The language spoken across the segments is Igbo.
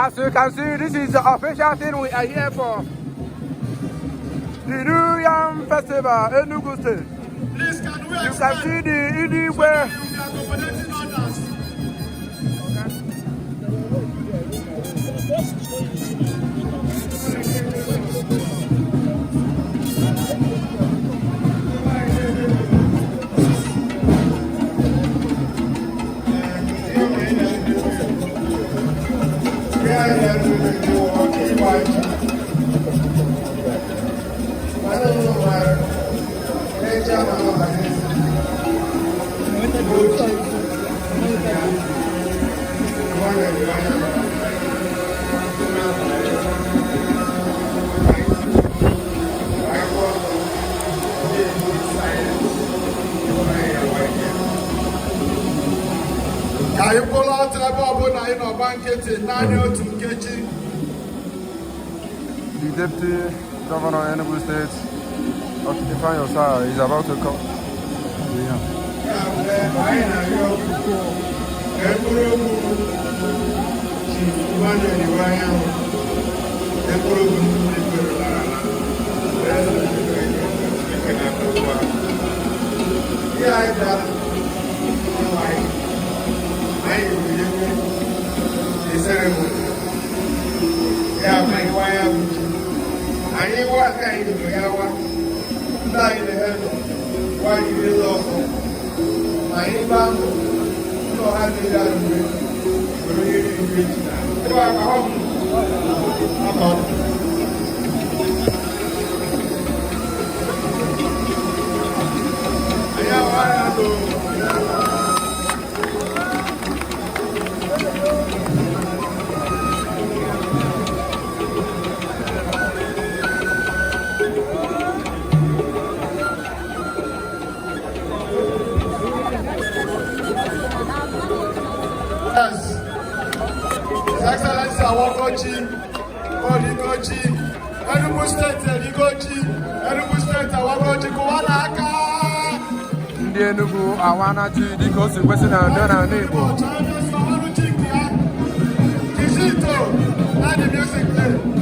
As you can see, this is the official thing we are here for. The New Yam Festival, Enugu State. Please, can we You can see the Idigwe. You pull out the Deputy Governor of Enugu State, Ifeanyi Osah, is about to come. Excellency Awagochi, Odigochi, Enugu State Edigochi, Enugu State Awagochi, Kuwanaka. Ndị Enugu awanachi dịka o si kwesị na ndị na Igbo. Kizito, let the music play.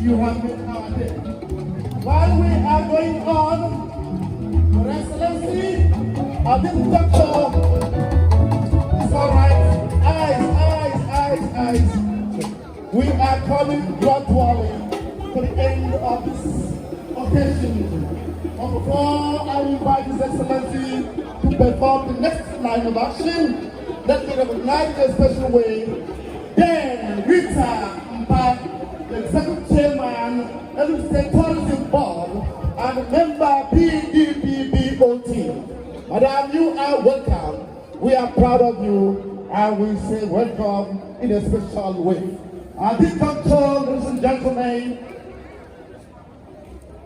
You have been our day. While we are going on, Your Excellency, this doctor, it's all right. Eyes. We are coming gradually to the end of this occasion. But before I invite His Excellency to perform the next line of action, let me recognize in a special way Dan Rita Mpa, the Executive Chairman, Enugu State Tourism Board, and member PDPBOT. Madam, you are welcome. We are proud of you, and we say welcome in a special way. At this juncture, ladies and gentlemen,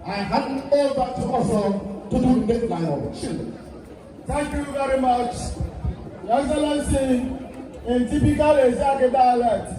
I hand over to us to do the next line of action. Thank you very much. Your Excellency, in typical Ezeke dialect,